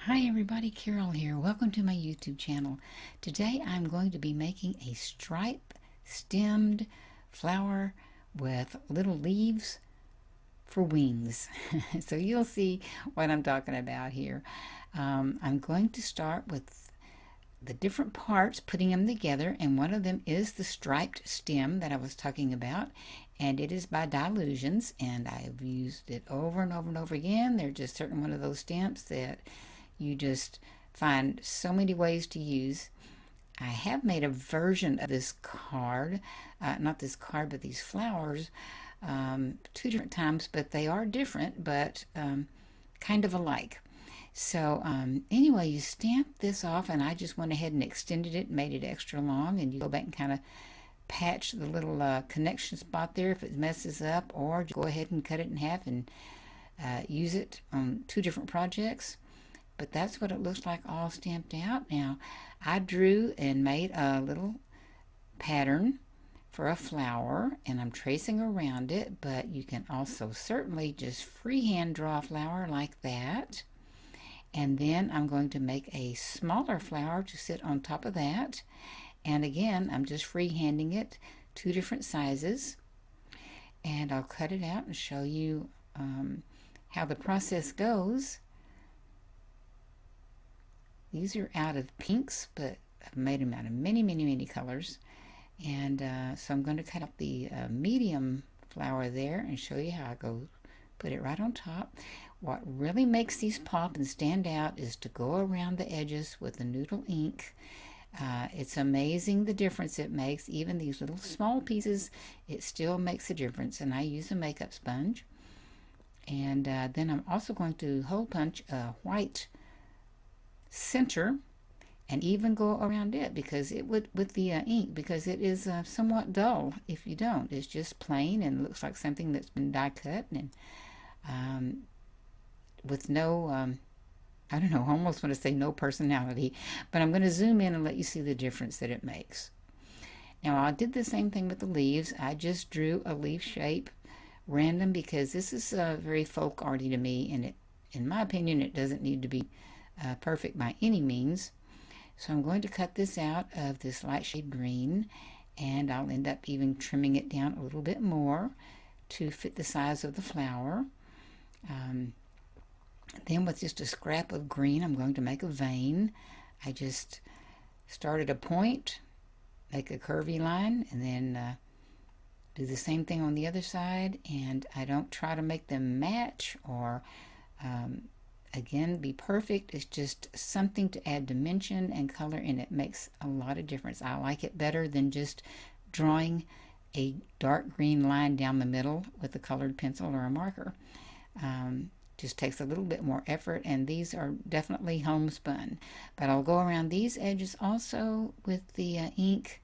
Hi everybody, Carol here. Welcome to my YouTube channel. Today I'm going to be making a stripe stemmed flower with little leaves for wings. So you'll see what I'm talking about here. I'm going to start with the different parts, putting them together, and one of them is the striped stem that I was talking about, and it is by Dylusions, and I've used it over and over and over again. They're just certain one of those stamps that you just find so many ways to use. I have made a version of this card, not this card, but these flowers, two different times, but they are different, but kind of alike. So anyway, you stamp this off, and I just went ahead and extended it, made it extra long, and you go back and kind of patch the little connection spot there if it messes up, or just go ahead and cut it in half and use it on two different projects. But that's what it looks like all stamped out. Now, I drew and made a little pattern for a flower, and I'm tracing around it, but you can also certainly just freehand draw a flower like that. And then I'm going to make a smaller flower to sit on top of that. And again, I'm just freehanding it, two different sizes. And I'll cut it out and show you how the process goes. These are out of pinks, but I've made them out of many, many, many colors. And so I'm going to cut up the medium flower there and show you how I go put it right on top. What really makes these pop and stand out is to go around the edges with the noodle ink. It's amazing the difference it makes. Even these little small pieces, it still makes a difference. And I use a makeup sponge. And then I'm also going to hole punch a white center and even go around it, because it would with the ink, because it is somewhat dull if you don't. It's just plain and looks like something that's been die cut, and with no I don't know, I almost want to say no personality, but I'm going to zoom in and let you see the difference that it makes. Now, I did the same thing with the leaves. I just drew a leaf shape random, because this is very folk arty to me, and it, in my opinion, it doesn't need to be perfect by any means. So I'm going to cut this out of this light shade green, and I'll end up even trimming it down a little bit more to fit the size of the flower. Then with just a scrap of green, I'm going to make a vein. I just start at a point, make a curvy line, and then do the same thing on the other side. And I don't try to make them match or again be perfect. It's just something to add dimension and color, and it makes a lot of difference. I like it better than just drawing a dark green line down the middle with a colored pencil or a marker. Just takes a little bit more effort, and these are definitely homespun. But I'll go around these edges also with the ink,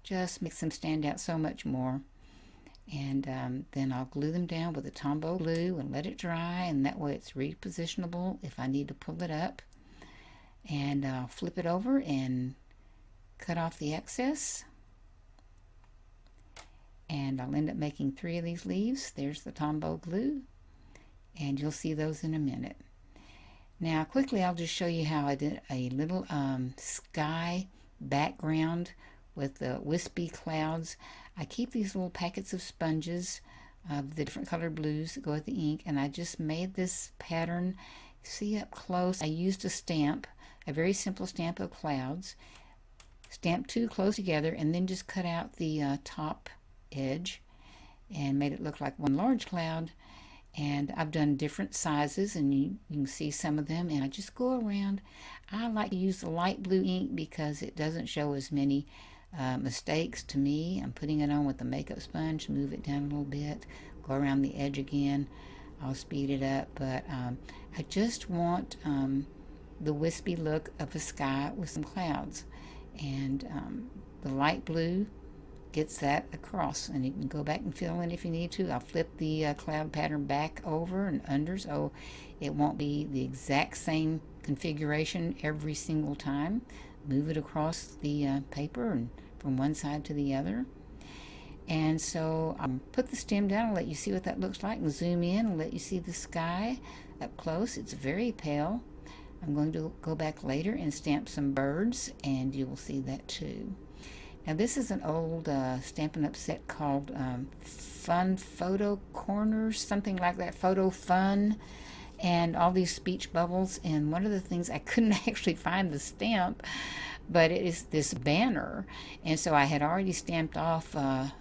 just makes them stand out so much more. And then I'll glue them down with a Tombow glue and let it dry, and that way it's repositionable if I need to pull it up. And I'll flip it over and cut off the excess. And I'll end up making 3 of these leaves. There's the Tombow glue, and you'll see those in a minute. Now quickly, I'll just show you how I did a little sky background with the wispy clouds. I keep these little packets of sponges of the different colored blues that go with the ink, and I just made this pattern. See up close, I used a stamp, a very simple stamp of clouds, stamped 2 close together, and then just cut out the top edge and made it look like one large cloud. And I've done different sizes, and you can see some of them, and I just go around. I like to use the light blue ink because it doesn't show as many mistakes to me. I'm putting it on with the makeup sponge, move it down a little bit, go around the edge again. I'll speed it up, but I just want the wispy look of the sky with some clouds, and the light blue gets that across, and you can go back and fill in if you need to. I'll flip the cloud pattern back over and under, so it won't be the exact same configuration every single time. Move it across the paper and from one side to the other. And so I'll put the stem down and let you see what that looks like, and zoom in and let you see the sky up close. It's very pale. I'm going to go back later and stamp some birds, and you will see that too. Now this is an old Stampin' Up set called Fun Photo Corners, something like that, Photo Fun, and all these speech bubbles. And one of the things, I couldn't actually find the stamp, but it is this banner, and so I had already stamped off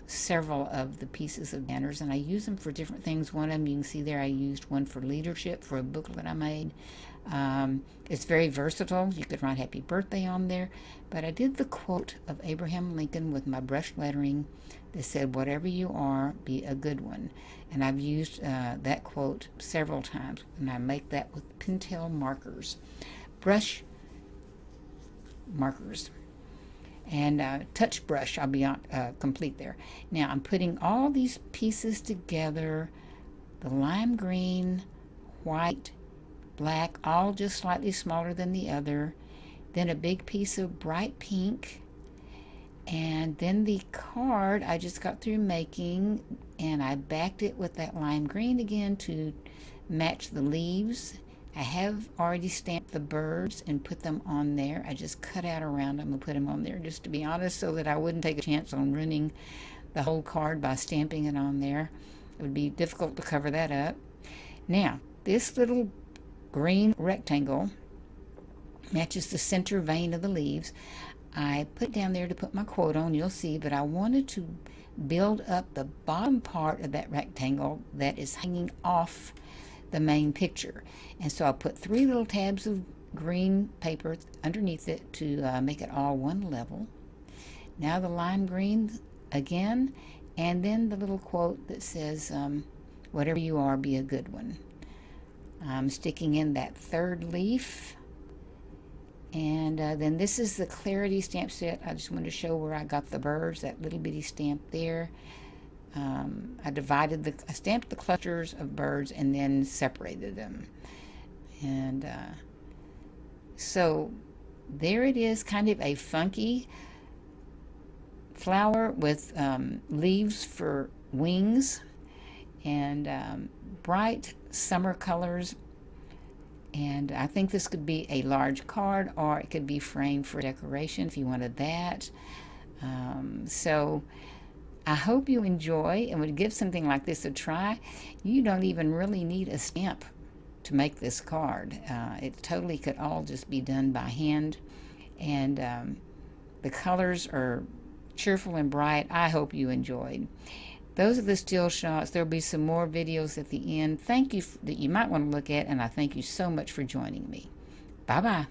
several of the pieces of banners, and I use them for different things. One of them, you can see there, I used one for leadership for a booklet I made. It's very versatile. You could write happy birthday on there, but I did the quote of Abraham Lincoln with my brush lettering that said, "Whatever you are, be a good one." And I've used that quote several times, and I make that with Pentel markers, brush markers, and touch brush. I'll be complete there. Now I'm putting all these pieces together, the lime green, white, black, all just slightly smaller than the other, then a big piece of bright pink, and then the card I just got through making, and I backed it with that lime green again to match the leaves. I have already stamped the birds and put them on there. I just cut out around them and put them on there, just to be honest, so that I wouldn't take a chance on ruining the whole card by stamping it on there. It would be difficult to cover that up. Now, this little green rectangle matches the center vein of the leaves. I put down there to put my quote on, you'll see, but I wanted to build up the bottom part of that rectangle that is hanging off the main picture. And so I put 3 little tabs of green paper underneath it to make it all one level. Now the lime green again, and then the little quote that says, "Whatever you are, be a good one." I'm sticking in that 3rd leaf, and then this is the Clarity stamp set. I just wanted to show where I got the birds, that little bitty stamp there. I stamped the clusters of birds and then separated them, and so there it is, kind of a funky flower with leaves for wings, and bright summer colors. And I think this could be a large card, or it could be framed for decoration if you wanted that. So I hope you enjoy and would give something like this a try. You don't even really need a stamp to make this card. It totally could all just be done by hand, and the colors are cheerful and bright. I hope you enjoyed. Those are the still shots. There'll be some more videos at the end. Thank you that you might want to look at, and I thank you so much for joining me. Bye-bye.